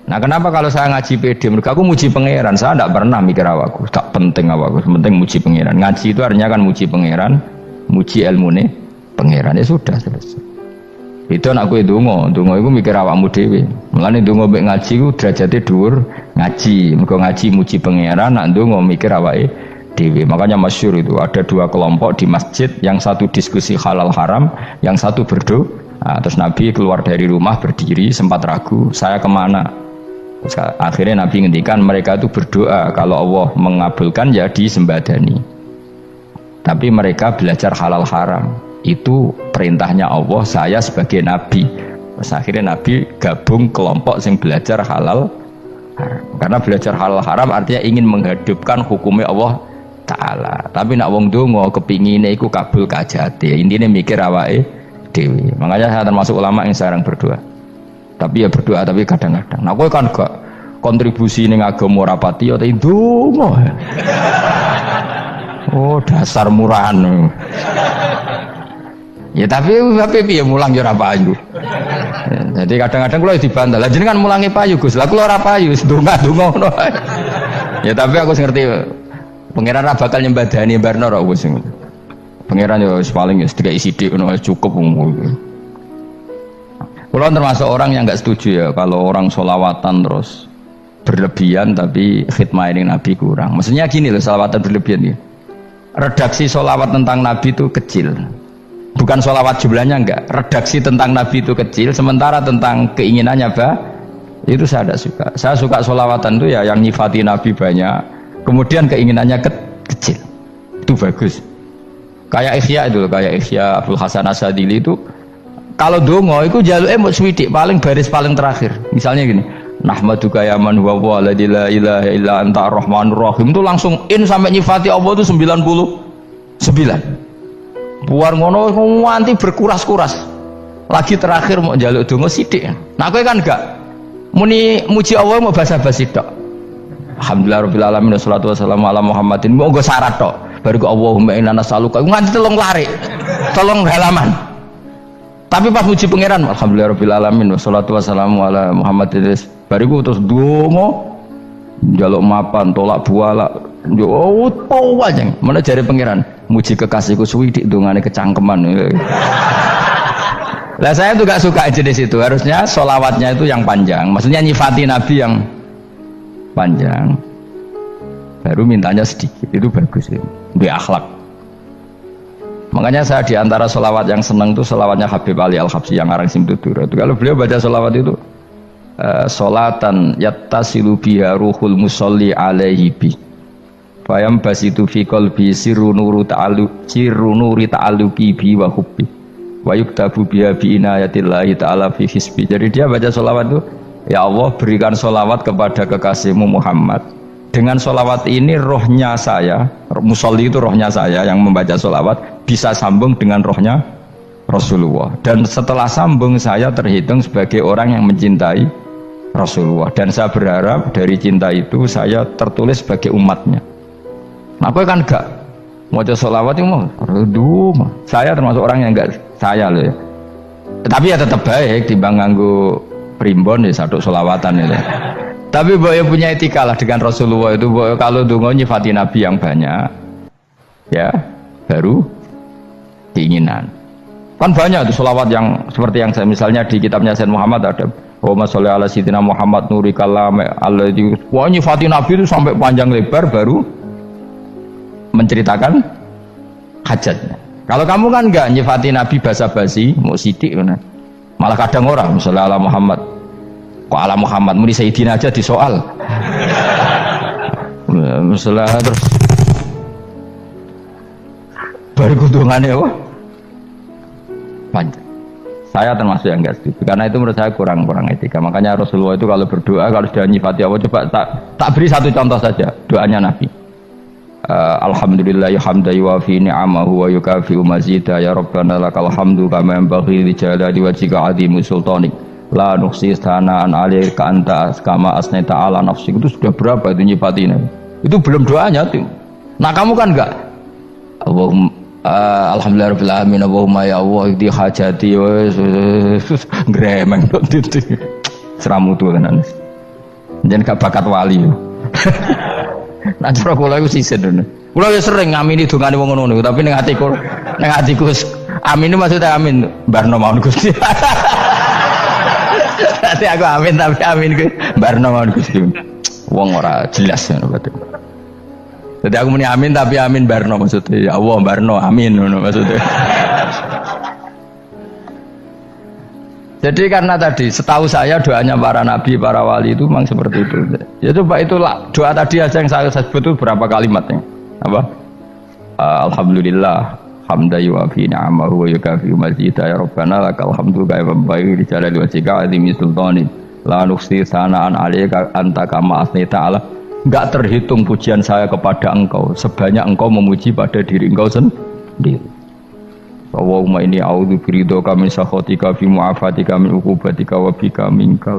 Nah kenapa kalau saya ngaji PD, mereka aku muji pangeran, saya tidak pernah mikir awakku, tak penting awakku, penting muji pangeran. Ngaji itu artinya kan muji pangeran, muji ilmu nih pangeran, ya sudah selesai. Itu anakku itu dongo itu mikir awakmu dewe. Mulane dongo mbek ngaji ku derajate dhuwur ngaji, mergo ngaji muji pangeran, nak dongo mikir awake dewe. Makanya masyhur itu ada dua kelompok di masjid, yang satu diskusi halal haram, yang satu berdoa. Nah, terus Nabi keluar dari rumah berdiri, sempat ragu, saya kemana? Terus, akhirnya Nabi ngendikan mereka itu berdoa kalau Allah mengabulkan ya disembadani. Tapi mereka belajar halal haram. Itu perintahnya Allah, saya sebagai Nabi. Terus akhirnya Nabi gabung kelompok yang belajar halal haram. Karena belajar halal haram artinya ingin menghidupkan hukumnya Allah Ta'ala. Tapi nak wong dongo kepingine iku kabul kajate. Intine mikir awake dewi. Makanya saya termasuk ulama yang sekarang berdoa. Tapi ya berdoa tapi kadang-kadang. Nah kowe kan gak kontribusi ning agama rapati ya ndonga. Oh dasar murahan. Ya tapi piye mulang ya ora payu. Jadi kadang-kadang kula dibantah. Lah jenengan mulangi payu Gus. Lah kula ora payu, ndonga-ndonga ngono. Ya tapi aku ngerti pangeran ra bakal nyembadani barno ra wis. Pangeran ya paling ya sedikit sithik ngono cukup. Kalau termasuk orang yang nggak setuju ya kalau orang sholawatan terus berlebihan tapi khidmah ini Nabi kurang. Maksudnya gini loh, sholawatan berlebihan ya. Redaksi sholawat tentang Nabi itu kecil, bukan sholawat jumlahnya enggak. Redaksi tentang Nabi itu kecil, sementara tentang keinginannya itu saya tidak suka. Saya suka sholawatan itu ya yang nyifati Nabi banyak, kemudian keinginannya kecil, itu bagus. Kayak Ihya itu, kayak Ihya Abdul Hasan Asadili itu. Kalau dongo itu jaluke mbok swidik paling baris paling terakhir. Misalnya gini, nahmaduka ya man huwa la ilaha illa anta arrahmanur rahim, itu langsung in sampai nyifati Allah itu 99. Buar ngono nganti berkuras-kuras. Lagi terakhir mau jaluk dongo sithik. Nah kowe kan enggak muni muji Allah mau basa-basi tok. Alhamdulillahirabbil alamin wassalatu wassalamu ala Muhammadin. Mau nggo syarat tok. Baru ke Allahumma inna nas'aluka nganti telung lari. Tolong halaman. Tapi pas muji pangeran, alhamdulillahirabbil alamin wassalatu wassalamu ala Muhammadin. Bariku terus donga njaluk mapan, tolak buala. Yo opo wae. Mana jare pangeran, muji kekasihku suwidik dongane kecangkeman. Lah saya tuh gak suka jenis itu. Harusnya sholawatnya itu yang panjang. Maksudnya nyifati Nabi yang panjang. Baru mintanya sedikit. Itu bagus itu. Di akhlak. Makanya saya diantara sholawat yang senang itu sholawatnya Habib Ali Al-Habsyi yang ngarang Simtudur. Kalau beliau baca sholawat itu sholatan yattasilu biha ruhul musolli alaihi bi fayam basitu fi qalbi sirru nuri ta'alluqi bi wa hubbi wa yuktabu biha bi inayatillahi ta'ala fi hisbi. Jadi dia baca sholawat itu, ya Allah berikan sholawat kepada kekasihmu Muhammad. Dengan sholawat ini rohnya saya, musolli itu rohnya saya yang membaca sholawat bisa sambung dengan rohnya Rasulullah. Dan setelah sambung saya terhitung sebagai orang yang mencintai Rasulullah. Dan saya berharap dari cinta itu saya tertulis sebagai umatnya. Nah aku kan enggak mau sholawat itu mau saya termasuk orang yang enggak saya loh ya. Tapi ya tetap baik timbang nganggo primbon ya satu sholawatan ya. Tapi boyo punya etika lah dengan Rasulullah itu. Boyo kalau dongo nyifati Nabi yang banyak, ya baru keinginan. Kan banyak tuh sholawat yang seperti yang saya misalnya di kitabnya Sayyid Muhammad ada Allahumma sholli ala sayyidina Muhammad nuri kalam alladzi. Wah nyifati Nabi itu sampai panjang lebar baru menceritakan hajatnya. Kalau kamu kan enggak nyifati Nabi basa-basi, mau sidik kan. Malah kadang orang sholli ala Muhammad. Kok ala Muhammad muni Sayyidina aja di soal. Masalah terus baru kudungannya apa? Panjang. Saya termasuk yang enggak setuju karena itu menurut saya kurang etika. Makanya Rasulullah itu kalau berdoa kalau sudah nyifati Allah, coba tak beri satu contoh saja doanya Nabi. Alhamdulillah hamdan yuwafi ni'amahu wa yukafi'u mazidah ya Rabbana lakal hamdu kama yanbaghi li jalali wajhika 'azimi sultanik. La nuksi sanaan alaika anta kama asnaita ala nafsik. Itu sudah berapa itu nyifatinya? Itu belum doanya tuh. Nah kamu kan enggak Allahumma alhamdulillahirabbil alamin Allahumma ya Allah di hajati wes gremeng itu seramu tuh kan. Jangan gak bakat wali. Nah cara kula iku sisen. Kula ya sering ngamini dongane wong ngono tapi ning atiku amin maksudnya amin barno mawon Gusti. Nanti aku amin tapi amin ku barno mawon Gusti. Wong ora jelas ngono berarti. Jadi aku muni amin tapi amin barno maksudnya ya Allah barno amin ngono maksudnya. Jadi karena tadi setahu saya doanya para nabi, para wali itu memang seperti itu. Ya coba itulah doa tadi aja yang saya sebut itu berapa kalimatnya? Apa? Alhamdulillah hamdan yuwafi ni'amahu wa yukafi mazidah ya rabbana lakal hamdu kama yanbaghi li jalali wajhika azimi sultani la nuhsi sanaan 'alaika anta kama asnita ala. Enggak terhitung pujian saya kepada engkau sebanyak engkau memuji pada diri engkau sendiri. Allahumma inni a'udzu biridhoka min sakhatika fi mu'afatika min uqubatika wa bika minka.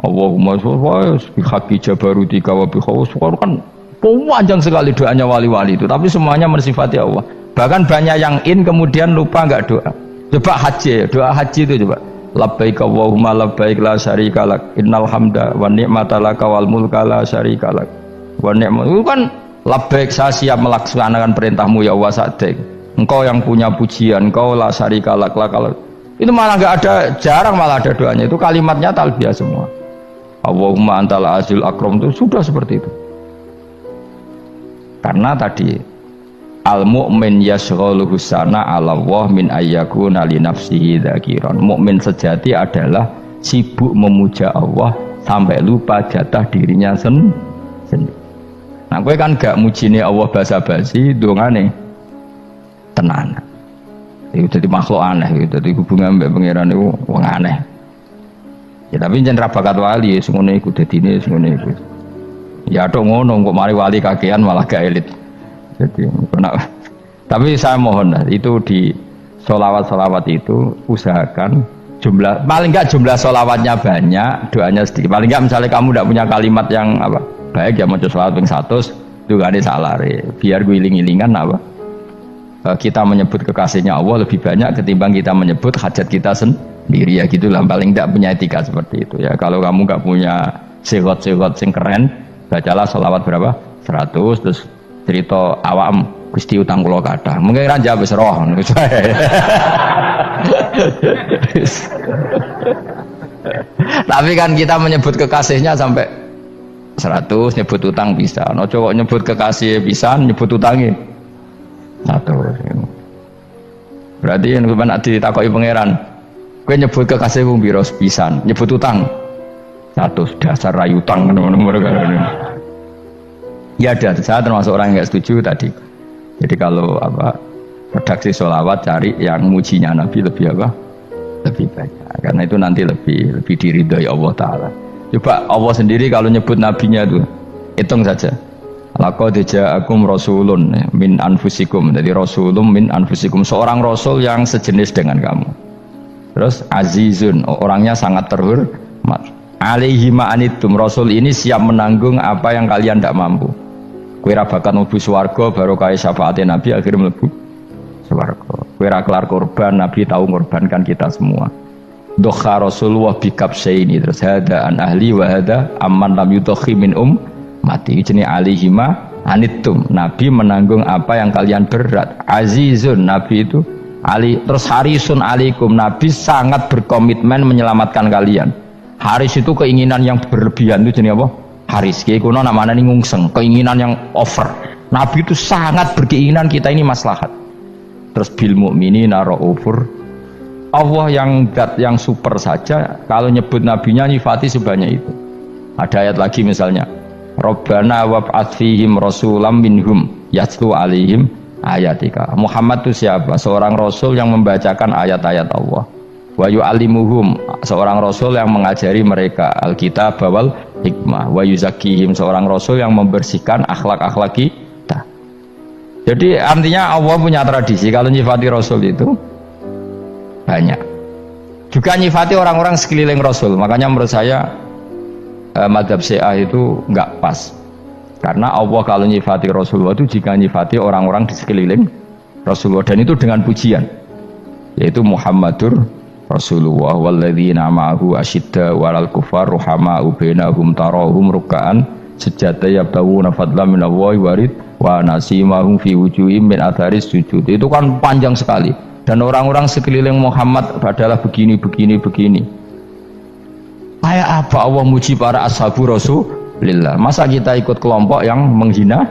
Allahumma bi haqqi jabarutika wa bi khawsika. Kan panjang sekali doanya wali-wali itu, tapi semuanya mensifati Allah. Bahkan banyak yang kemudian lupa enggak doa. Coba haji, doa haji itu coba. Labbaik Allahumma labbaik la syarika lak innal hamda wa ni'mata laka wal mulka la syarika lak. Wa ni'mat itu kan labbaik saya siap melaksanakan perintahmu ya Allah sa'dik. Engkau yang punya pujian, engkau la syarika lak. Itu malah enggak ada, jarang malah ada doanya. Itu kalimatnya talbiyah semua. Allahumma antal azil akram itu sudah seperti itu. Karena tadi al-mu'min yashghaluhu sana 'ala Allah min ayyakuna li nafsihi dzakiran. Mukmin sejati adalah sibuk memuja Allah sampai lupa jatah dirinya sendiri. Nah, kowe kan gak mujine Allah basa-basi, dongane tenan. Itu jadi makhluk aneh, itu jadi hubungan mbek pangeran itu wong aneh. Ya tapi jangan bakat wali, semuanya ikut dadine semuanya ikut. Ya tok ngono kok mari wali kakean malah gak elit. Jadi tapi saya mohon itu di sholawat itu usahakan jumlah paling enggak jumlah sholawatnya banyak, doanya sedikit. Paling enggak misalnya kamu tidak punya kalimat yang apa baik ya mau sholawat ping 100 itu gak ada salah biar gue iling-ilingan apa kita menyebut kekasihnya Allah lebih banyak ketimbang kita menyebut hajat kita sendiri ya gitulah. Paling tidak punya etika seperti itu ya. Kalau kamu nggak punya segot-segot sing keren, bacalah sholawat berapa 100 terus cerita awam Gusti utang kula kathah mungkin raja wis roh tapi kan kita menyebut kekasihnya sampai 100 nyebut utang bisa no cowok nyebut kekasih bisa nyebut utangnya 100 berarti yang kemana ditakoki pangeran kowe nyebut kekasih wong pira pisan nyebut utang 100 dasar rayu utang nomor ya ada, saya termasuk orang yang nggak setuju tadi. Jadi kalau apa redaksi sholawat cari yang mujinya Nabi lebih apa? Lebih banyak. Karena itu nanti lebih diridhoi Allah Taala. Coba Allah sendiri kalau nyebut nabinya itu hitung saja. Laqad ja'akum rasulun min anfusikum. Jadi rasulun min anfusikum, seorang rasul yang sejenis dengan kamu. Terus azizun, orangnya sangat terhormat. Alaihi ma'anitum, rasul ini siap menanggung apa yang kalian tidak mampu. Kowe ra bakat mlebu swarga baru kaya syafaate Nabi akhirnya mlebu swarga. Kowe ra kelar korban, Nabi tahu mengorbankan kita semua. Dokha Rasulullah bikabsaini terus hada an ahli wa hada amman lam yudokhi min mati jenenge alihima anittum. Nabi menanggung apa yang kalian berat. Azizun, Nabi itu ali terus harisun alaikum, Nabi sangat berkomitmen menyelamatkan kalian. Haris itu keinginan yang berlebihan itu jenenge apa? Haris, kiai kuno namanya ini ngungseng, keinginan yang over. Nabi itu sangat berkeinginan kita ini maslahat. Terus bil mukminina raufur. Allah yang super saja kalau nyebut nabinya nyifati sebanyak itu. Ada ayat lagi misalnya, Rabbana wab'ats fihim rasulam minhum yatlu alaihim ayatika. Muhammad itu siapa? Seorang rasul yang membacakan ayat-ayat Allah. Wa yu'allimuhum, seorang rasul yang mengajari mereka alkitab wal hikmah. Wa yuzakkihim, seorang rasul yang membersihkan akhlak-akhlak kita. Jadi artinya Allah punya tradisi kalau nyifati rasul itu banyak. Juga nyifati orang-orang sekeliling rasul. Makanya menurut saya madhab Syiah itu enggak pas. Karena Allah kalau nyifati Rasulullah itu jika nyifati orang-orang di sekeliling Rasulullah, dan itu dengan pujian, yaitu Muhammadur Rasulullah walladzina ma'ahu asyidda walal kufar ruhama'u bainahum tarahum ruk'an sujada yabtawuna fadlan minallahi warid wa nasimahum fi wujuhim min atharis sujud. Itu kan panjang sekali, dan orang-orang sekeliling Muhammad adalah begini. Kayak apa Allah muji para ashabu Rasulillah? Masa kita ikut kelompok yang menghina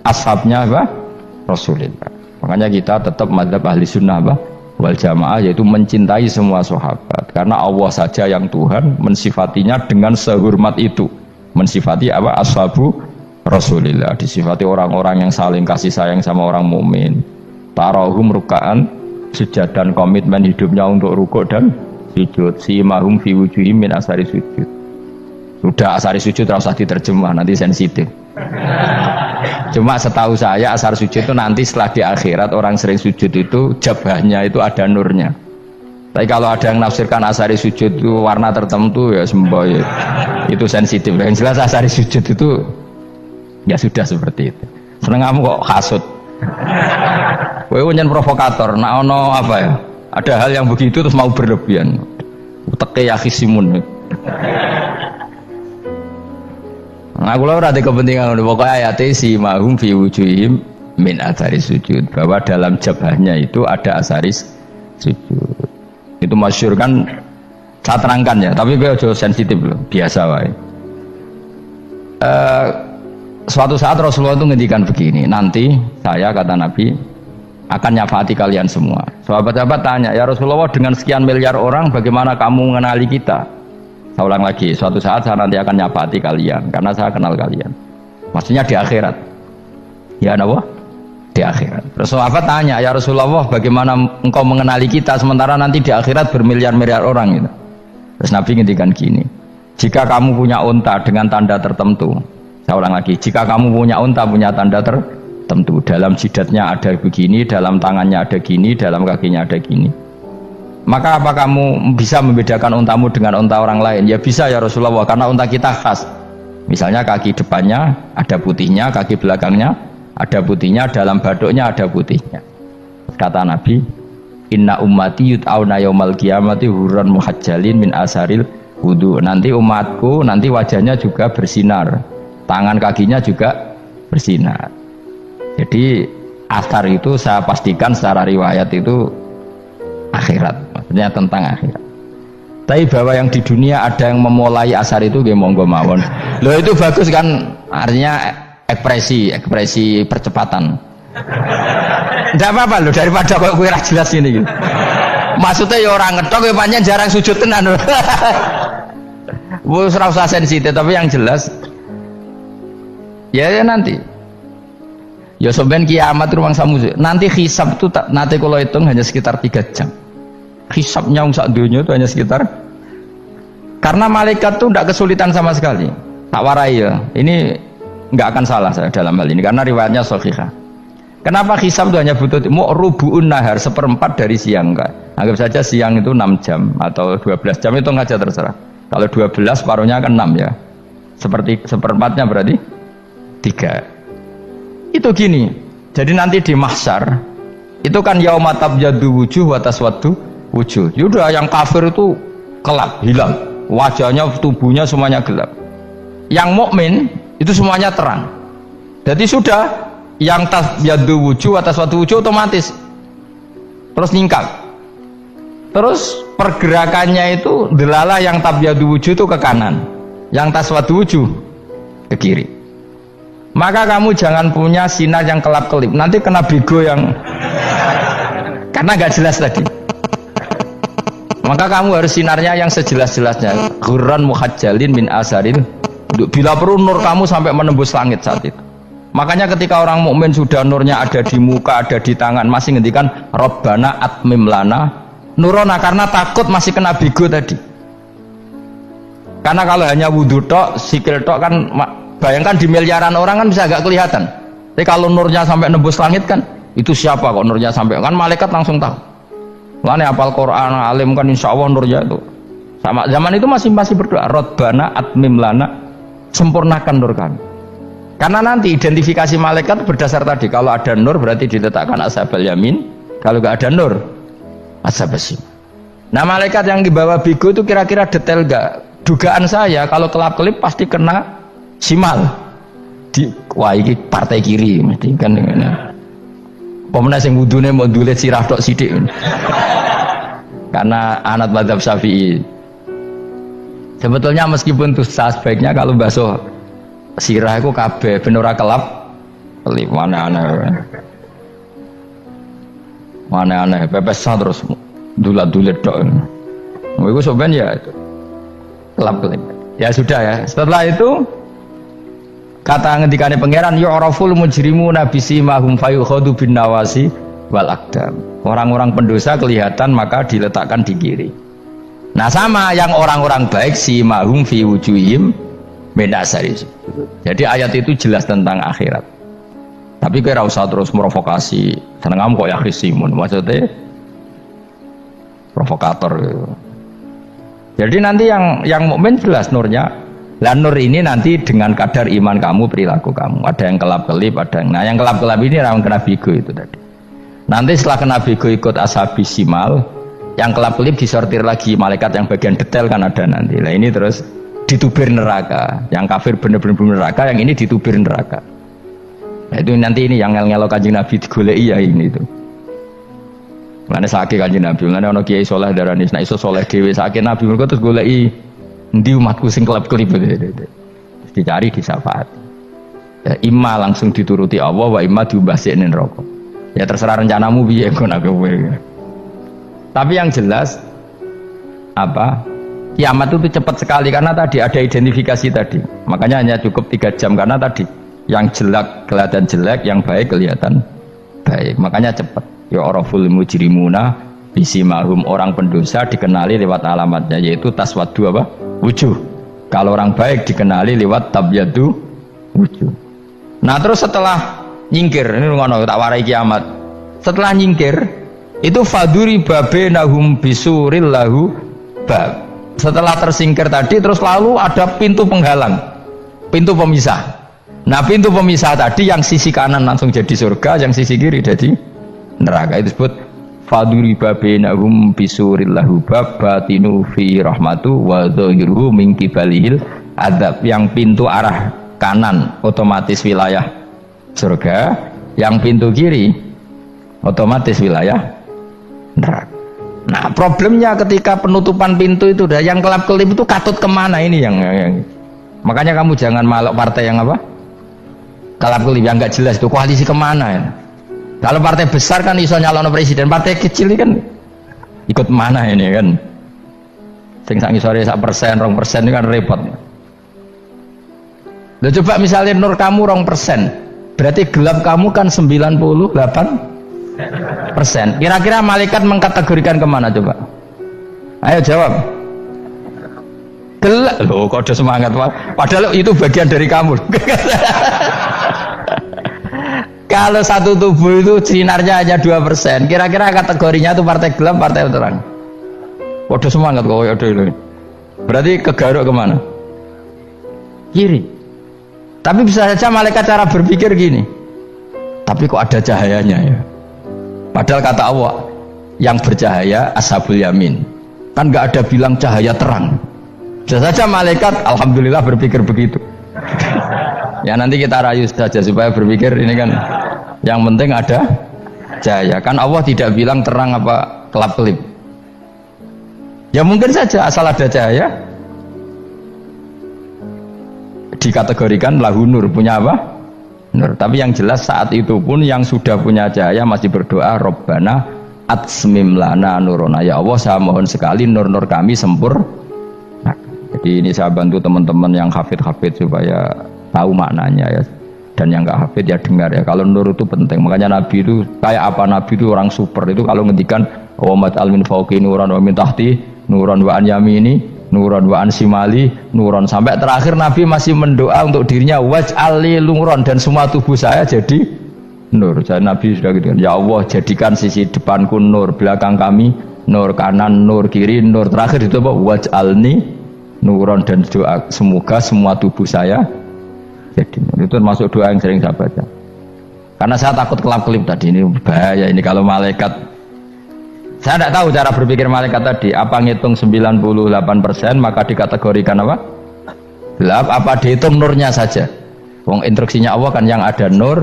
ashabnya apa? Rasulillah. Makanya kita tetap mazhab ahli sunnah apa? Wal jamaah, yaitu mencintai semua sahabat, karena Allah saja yang Tuhan mensifatinya dengan sehormat itu, mensifati apa? Ashabu Rasulillah, disifati orang-orang yang saling kasih sayang sama orang mukmin. Tarahum ruk'an, sujud dan komitmen hidupnya untuk rukuk dan sujud. Simahum fi wujuhim min asari sujud. Sudah asari sujud harus diterjemah, nanti sensitif. Cuma setahu saya asar sujud itu nanti setelah di akhirat orang sering sujud itu jabahnya itu ada nurnya. Tapi kalau ada yang nafsirkan asari sujud itu warna tertentu ya semboy, itu sensitif. Yang jelas asari sujud itu ya sudah seperti itu. Seneng kamu kok hasut. Kowe nyen provokator, nak ono apa ya? Ada hal yang begitu terus mau berlebihan. Uteke ya khisimun. Nah, kula ora ada kepentingan pokoknya ayat si mahum fi wujuhim min athari sujud, bahwa dalam jabahnya itu ada asaris sujud. Itu masyhur kan, saya terangkan ya, tapi gue aja sensitif loh, biasa wae. Suatu saat Rasulullah itu ngendikan begini, nanti saya kata Nabi akan nyafaati kalian semua. Sahabat-sahabat tanya, ya Rasulullah dengan sekian miliar orang bagaimana kamu mengenali kita? Saya ulang lagi, suatu saat saya nanti akan nyafaati kalian karena saya kenal kalian. Maksudnya di akhirat. Ya Allah, di akhirat. Terus sahabat tanya, ya Rasulullah bagaimana engkau mengenali kita sementara nanti di akhirat bermiliar-miliar orang gitu. Terus Nabi ngendikan gini, jika kamu punya unta dengan tanda tertentu, saya ulang lagi, jika kamu punya unta punya tanda tertentu, dalam jidatnya ada begini, dalam tangannya ada gini, dalam kakinya ada gini, maka apa kamu bisa membedakan untamu dengan unta orang lain? Ya bisa ya Rasulullah, karena unta kita khas. Misalnya kaki depannya ada putihnya, kaki belakangnya ada putihnya, dalam baduknya ada putihnya. Kata Nabi, inna ummati yut'auna yaumal qiyamati hurran muhajjalin min asaril wudu. Nanti umatku nanti wajahnya juga bersinar, tangan kakinya juga bersinar. Jadi asar itu saya pastikan secara riwayat itu akhirat, maksudnya tentang akhirat. Tapi bahwa yang di dunia ada yang memulai asar itu gak monggo mawon. Loh itu bagus kan, artinya ekspresi percepatan. Tidak apa-apa loh, daripada kok kira jelas ini gitu. Maksudnya ya orang ngetok ya panjang jarang sujud tenan. Wes ora usah sensitif, tapi yang jelas ya nanti. Ya sampean kiamat ruang samu. Nanti hisab itu nanti kalau hitung hanya sekitar 3 jam. Hisabnya sak dunia itu hanya sekitar, karena malaikat itu tidak kesulitan sama sekali. Tak warai ya, ini nggak akan salah saya dalam hal ini karena riwayatnya sahihah. Kenapa hisab itu hanya butuh rubu'un nahar, 1/4 dari siang kan? Anggap saja siang itu 6 jam atau 12 jam, itu aja terserah. Kalau 12 paruhnya kan 6 ya. Seperti 1/4-nya berarti 3. Itu gini. Jadi nanti di mahsyar itu kan yauma tabyaddu wujuh wa taswaddu wujuh. Yaudah yang kafir itu gelap, hilang. Wajahnya, tubuhnya semuanya gelap. Yang mukmin itu semuanya terang. Jadi sudah yang tabyaddu wujuh wa taswaddu wujuh otomatis terus nyingkap. Terus pergerakannya itu delala yang tabyaddu wujuh itu ke kanan, yang taswaddu wujuh ke kiri. Maka kamu jangan punya sinar yang kelap-kelip, nanti kena bego yang karena nggak jelas tadi. Maka kamu harus sinarnya yang sejelas-jelasnya. Ghurran muhajjalin min asaril. Bila perlu nur kamu sampai menembus langit saat itu. Makanya ketika orang mukmin sudah nurnya ada di muka, ada di tangan, masih ngendikan Rabbana atmim lana nurona, karena takut masih kena bego tadi. Karena kalau hanya wudhu tok, sikil tok kan, bayangkan di miliaran orang kan bisa agak kelihatan. Tapi kalau nurnya sampai nembus langit kan, itu siapa kok nurnya sampai, kan malaikat langsung tahu. Makanya hafal Quran, alim kan insya Allah nurnya itu. Sama zaman itu masih berdoa, Rabbana atmim lana, sempurnakan nur kami. Karena nanti identifikasi malaikat berdasar tadi, kalau ada nur berarti diletakkan ashabal yamin, kalau nggak ada nur ashabas. Nah malaikat yang dibawa bigo itu kira-kira detail gak? Dugaan saya kalau kelap-kelip pasti kena simal. Wah ini partai kiri mesti kan. Pemenang yang wudhunya mau dulet sirah tok sidik. Karena anak mazhab Syafi'i. Sebetulnya meskipun itu sebaiknya kalau basuh sirah itu kabeh ben ora kelip mana aneh pepes terus dulat-dulit tok. Iku soben ya kelip. Ya sudah ya. Setelah itu kata ngendikane pangeran yu'raful mujrimuna bisimahum fayukhadu bin nawasi wal aqdam. Orang-orang pendosa kelihatan maka diletakkan di kiri. Nah sama yang orang-orang baik simahum fi wujuhim min asari. Jadi ayat itu jelas tentang akhirat. Tapi kira usah terus provokasi. Seneng kamu kok ya khisimun maksudnya provokator gitu. Jadi nanti yang mukmin jelas nurnya. Lah nur ini nanti dengan kadar iman kamu, perilaku kamu. Ada yang kelap-kelip, ada yang. Nah, yang kelap-kelip ini orang kena bigo itu tadi. Nanti setelah kena bigo ikut ashabi simal, yang kelap-kelip disortir lagi malaikat yang bagian detail kan ada nanti. Nah, ini terus ditubir neraka. Yang kafir bener-bener neraka, yang ini ditubir neraka. Nah, itu nanti ini yang ngel-ngelo Kanjeng Nabi digoleki ya ini itu. Mana sakit Kanjeng Nabi, mana ono kiai soleh darani, nah iso soleh dewe sakit Nabi mereka terus goleki ndi umatku sing kelap-kelip terus dicari disyafaati. Ya, imma langsung dituruti Allah, wa imma diumbasine neraka. Ya terserah rencanamu piye kon aku kowe. Tapi yang jelas apa? Kiamat itu cepat sekali karena tadi ada identifikasi tadi. Makanya hanya cukup 3 jam karena tadi yang jelek kelihatan jelek, yang baik kelihatan baik. Makanya cepat. Ya araful mujrimuna bisimahum, orang pendosa dikenali lewat alamatnya yaitu taswaddu apa? Wujuh. Kalau orang baik dikenali lewat tabyadu wujuh. Nah terus setelah nyingkir, ini ngono tak warai kiamat. Setelah nyingkir itu faduri babenahum bisuril lahu bab. Setelah tersingkir tadi terus lalu ada pintu penghalang, pintu pemisah. Nah pintu pemisah tadi yang sisi kanan langsung jadi surga, yang sisi kiri jadi neraka. Itu disebut faduri babenahum bisuril lahu bab batinu fi rahmatu wa dhahiruhu min qibalihil adzab. Yang pintu arah kanan otomatis wilayah surga, yang pintu kiri otomatis wilayah neraka. Nah problemnya ketika penutupan pintu itu dah yang kelap-kelip itu katut kemana ini yang makanya kamu jangan malok partai yang apa kelap-kelip yang nggak jelas itu koalisi kemana ya. Kalau partai besar kan iso nyalon presiden, partai kecil ini kan ikut mana ini kan sing sak ngisore 1%, 2% ini kan repot. Loh coba misalnya nur kamu 2%, berarti gelap kamu kan 98%. Kira-kira malaikat mengkategorikan kemana coba? Ayo jawab. Gelap. Loh kok ada semangat Pak. Padahal itu bagian dari kamu. Kalau satu tubuh itu sinarnya hanya 2%, kira-kira kategorinya itu partai gelap, partai terang. Waduh semangat kok ada itu. Berarti kegaruk kemana? Kiri. Tapi bisa saja malaikat cara berpikir gini. Tapi kok ada cahayanya ya? Padahal kata Allah yang bercahaya ashabul yamin. Kan nggak ada bilang cahaya terang. Bisa saja malaikat alhamdulillah berpikir begitu. Ya nanti kita rayu saja supaya berpikir ini kan yang penting ada cahaya. Kan Allah tidak bilang terang apa kelap-kelip. Ya mungkin saja asal ada cahaya dikategorikan lahu nur, punya apa? Nur. Tapi yang jelas saat itu pun yang sudah punya cahaya masih berdoa Rabbana atsmim lana nurona, ya Allah saya mohon sekali nur-nur kami sempurna. Jadi ini saya bantu teman-teman yang hafid-hafid supaya tahu maknanya ya, dan yang nggak hafid ya dengar ya. Kalau nur itu penting, makanya Nabi itu kayak apa? Nabi itu orang super itu kalau ngendikan wamat almin fauqi nuran wa min tahti nuran wa an yamini nuran wa an simali nuran, sampai terakhir Nabi masih mendoa untuk dirinya waj'alli nuran, dan semua tubuh saya jadi nur. Jadi Nabi sudah gitu kan, ya Allah jadikan sisi depanku nur, belakang kami nur, kanan nur, kiri nur, terakhir itu apa? Waj'alni nuron, dan doa semoga semua tubuh saya jadi nur. Itu termasuk doa yang sering saya baca karena saya takut kelap-kelip tadi. Ini bahaya ini kalau malaikat Saya tidak tahu cara berpikir malaikat tadi. Apa ngitung 98% maka dikategorikan apa? Gelap. Apa dihitung nurnya saja? Wong instruksinya Allah kan yang ada nur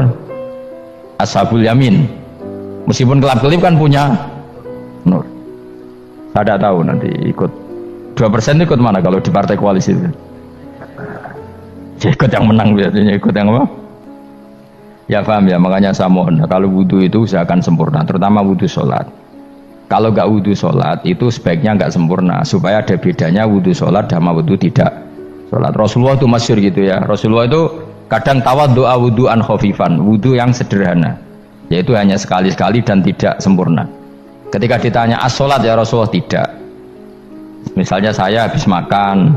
ashabul yamin. Meskipun kelap-kelip kan punya nur. Saya tidak tahu nanti ikut 2% ikut mana kalau di partai koalisi itu? Ikut yang menang biasanya, ikut yang apa? Ya paham ya, makanya saya mohon kalau wudhu itu usahakan sempurna, terutama wudhu sholat. Kalau nggak wudhu sholat itu sebaiknya nggak sempurna, supaya ada bedanya wudhu sholat sama wudhu tidak sholat. Rasulullah itu masyhur gitu ya. Rasulullah itu kadang tawaddu'a wudhu'an khafifan, wudhu yang sederhana, yaitu hanya sekali-sekali dan tidak sempurna. Ketika ditanya as-sholat ya Rasulullah, tidak. Misalnya saya habis makan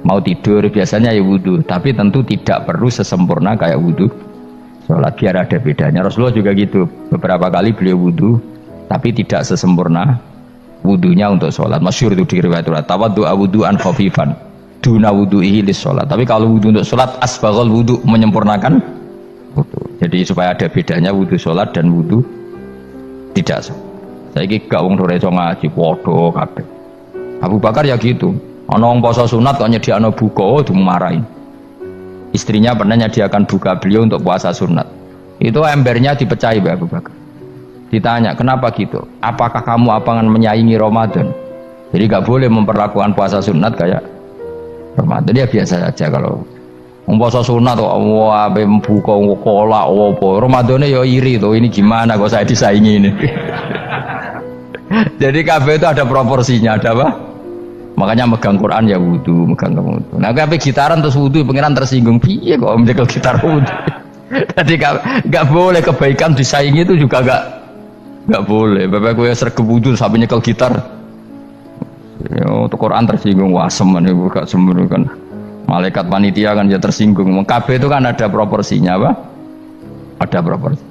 mau tidur biasanya ya wudhu, tapi tentu tidak perlu sesempurna kayak wudhu sholat, biar ada bedanya. Rasulullah juga gitu, beberapa kali beliau wudhu tapi tidak sesempurna wudhunya untuk sholat. Masyhur itu di riwayat tawaddu'a wudhu'an khafifan duna wudhu'ihi lis sholat. Tapi kalau wudhu untuk sholat asbaghal wudhu, menyempurnakan wudhu. Jadi supaya ada bedanya wudhu sholat dan wudhu tidak sholat. Saya gak wong reso ngaji podo kabeh. Abu Bakar ya gitu. Ana wong poso sunat kok nyediakno buka dimarahin. Istrinya pernah nyediakan buka beliau untuk puasa sunat. Itu embernya dipecahi Abu Bakar. Ditanya, kenapa gitu? Apakah kamu akan menyaingi Ramadan? Jadi gak boleh memperlakukan puasa sunat kayak Ramadan. Ya biasa saja kalau puasa sunat kok wah buka kolak apa. Ramadannya ya iri tuh, ini gimana kok saya disaingi ini. Jadi kabeh itu ada proporsinya, ada apa? Makanya megang Quran ya wudu, megang wudu. Nah kabeh gitaran terus wudu, pengiran tersinggung. Piye kok menjegal gitar wudu? Jadi gak boleh kebaikan disaingi itu juga gak boleh. Bapak gue sergap wudu sampai nyekel gitar. Ya, untuk Quran tersinggung, wah semen itu gak semen kan. Malaikat panitia kan ya tersinggung. Kabeh itu kan ada proporsinya apa? Ada proporsi.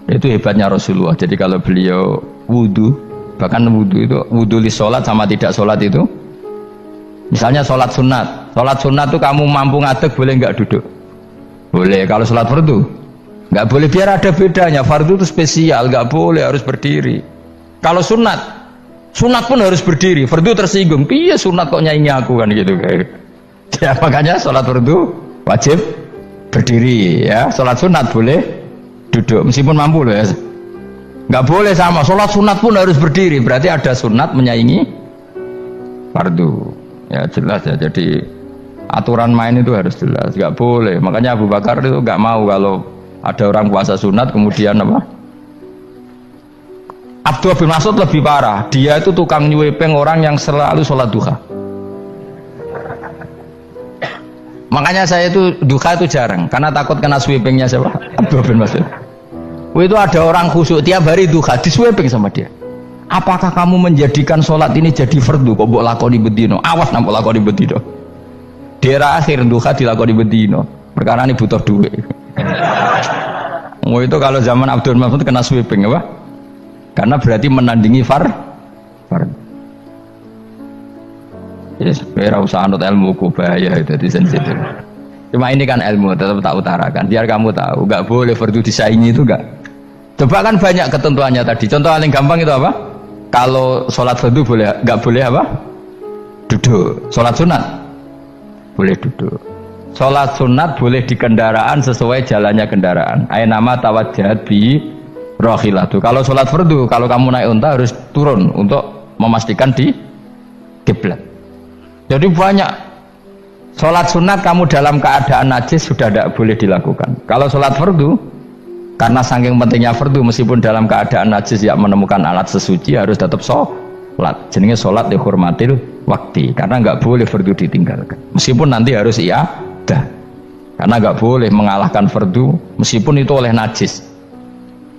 Itu hebatnya Rasulullah. Jadi kalau beliau wudu, bahkan wudu itu wudu li sholat sama tidak sholat itu, misalnya sholat sunat itu kamu mampu ngadeg boleh nggak duduk? Boleh. Kalau sholat fardu nggak boleh, biar ada bedanya. Fardu itu spesial, nggak boleh, harus berdiri. Kalau sunat pun harus berdiri. Fardu tersinggung, iya sunat kok nyaingi aku kan gitu kayak. Ya makanya sholat fardu wajib berdiri ya. Sholat sunat boleh duduk meskipun mampu loh ya. Nggak boleh sama, sholat sunat pun harus berdiri, berarti ada sunat menyaingi fardu. Ya jelas ya, jadi aturan main itu harus jelas, nggak boleh. Makanya Abu Bakar itu nggak mau kalau ada orang puasa sunat kemudian apa? Abdullah bin Mas'ud lebih parah, dia itu tukang nyuwepeng orang yang selalu sholat duha. Makanya saya itu duha itu jarang, karena takut kena sweepingnya siapa? Abdullah bin Mas'ud. Itu ada orang khusyuk tiap hari duha disweping sama dia. Apakah kamu menjadikan sholat ini jadi fardu kok mbok lakoni bedino? Awas nang mbok lakoni bedino. Di era akhir duha dilakoni bedino. Perkara ini butuh duit. Itu kalau zaman Abdul Mas'ud kena sweeping apa? Karena berarti menandingi fardu. Yes, ora usah anut ilmu ku bahaya itu di sensitif. Cuma ini kan ilmu tetap tak utarakan biar kamu tahu, nggak boleh fardu disaingi itu nggak. Coba kan banyak ketentuannya tadi. Contoh paling gampang itu apa? Kalau sholat fardu boleh, nggak boleh apa? Duduk. Sholat sunat boleh duduk. Sholat sunat boleh di kendaraan sesuai jalannya kendaraan. Nama tawajjahat bi rohilatu. Kalau sholat fardu, kalau kamu naik unta harus turun untuk memastikan di kiblat. Jadi banyak. Sholat sunat kamu dalam keadaan najis sudah tidak boleh dilakukan. Kalau sholat fardu, karena saking pentingnya fardu, meskipun dalam keadaan najis ya menemukan alat sesuci harus tetap sholat. Jenenge sholat dihormatil waktu, karena nggak boleh fardu ditinggalkan. Meskipun nanti harus iyadah, karena nggak boleh mengalahkan fardu meskipun itu oleh najis.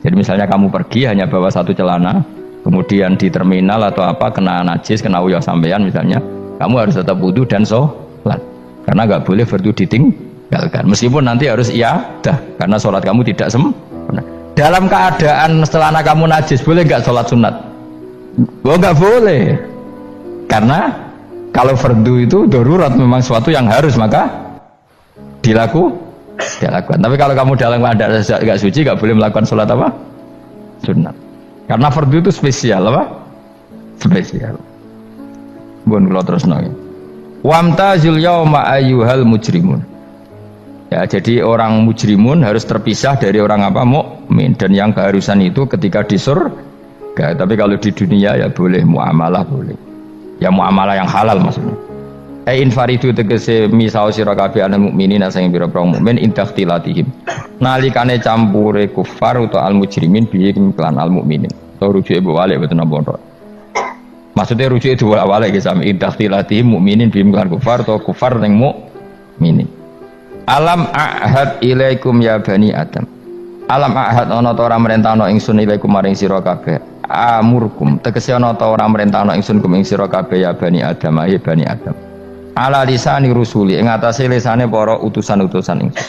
Jadi misalnya kamu pergi hanya bawa satu celana, kemudian di terminal atau apa kena najis, kena uyah sampean misalnya, kamu harus tetap wudu dan sholat. Karena nggak boleh fardu ditinggalkan meskipun nanti harus iyadah karena sholat kamu tidak sempurna. Dalam keadaan setelah kamu najis boleh nggak sholat sunat? Oh nggak boleh, karena kalau fardu itu darurat, memang suatu yang harus maka dilakukan. Tapi kalau kamu dalam keadaan nggak suci nggak boleh melakukan sholat apa? Sunat. Karena fardu itu spesial apa? spesial. Bon kula terusno ya. Wamtazul yauma ayyuhal mujrimun. Ya, jadi orang mujrimun harus terpisah dari orang apa? Mukmin. Dan yang keharusan itu ketika di surga. Tapi kalau di dunia ya boleh muamalah boleh. Ya muamalah yang halal maksudnya. Infaridu tegese misau sira kabeh ana mukminin sing pira-pira mukmin intakhtilatihim. Nalikane campure kufar utawa al mujrimin bi iklan al mukminin. To rujuke balik boten napa. Maksudnya rujuk itu awalnya kita sama intakhtilatihim mukminin bi iklan kufar atau kufar ning mukminin. Alam ahad ilaikum ya bani Adam. Alam ahad ana ta ora merentano ingsun ilaikum maring sira kabeh. Amurkum tegese ana ta ora merentano ingsun kum ing sira kabeh ya bani Adam ya bani Adam. Ala lisani rusuli ing atase lisane para utusan-utusan ingsun.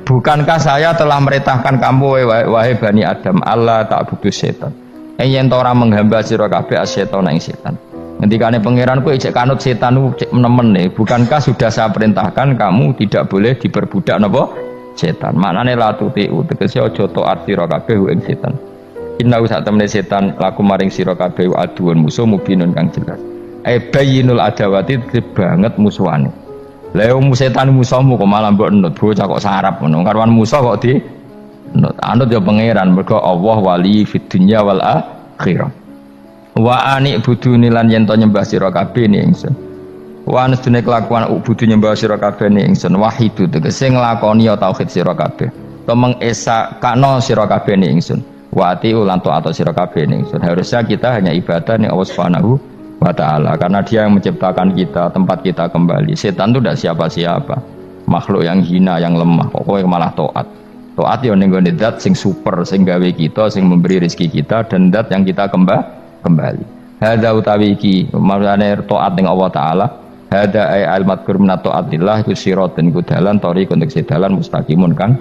Bukankah saya telah merintahkan kamu wahai bani Adam Allah ta'budu setan. Yen ta ora menghamba sira kabeh asetan ing setan. Ngendikane pangeran kowe ijek kanut setan ku cek nemen. Bukankah sudah saya perintahkan kamu tidak boleh diperbudak napa setan. Maknane la tutiu tegese aja taat sira kabeh ing setan. Inna sak temene setan laku maring sira kabeh aduun musuh mubinun kang jelas. Bayyinul adawati banget musuhane. Lah wong setan musuhmu kok malah mbok nut bocah kok sarap ngono. Karwan musuh kok di anut ya pangeran mergo Allah wali fid dunya wal akhirah. Wa ani buduni lan yen to nyembah sira kabeh ni ingsun. Wa anstune kelakuan budu nyembah sira kabeh ni ingsun wahidu tegese nglakoni ya tauhid sira kabeh. To mengesakno sira kabeh ni ingsun. Wa ati ulan to atau sira kabeh ni ingsun. Harusnya kita hanya ibadah ning Allah Subhanahu wa ta'ala karena dia yang menciptakan kita, tempat kita kembali. Setan itu tidak siapa-siapa, makhluk yang hina, yang lemah, pokoknya malah taat. Taat ya ning gone zat sing super, sing gawe kita, sing memberi rezeki kita dan zat yang kita kembali. Hadza utawi iki maksudane taat ning Allah taala. Hadza ay al madkur min taatillah iku siratun iku dalan thariqun untuk sedalan mustaqimun kan.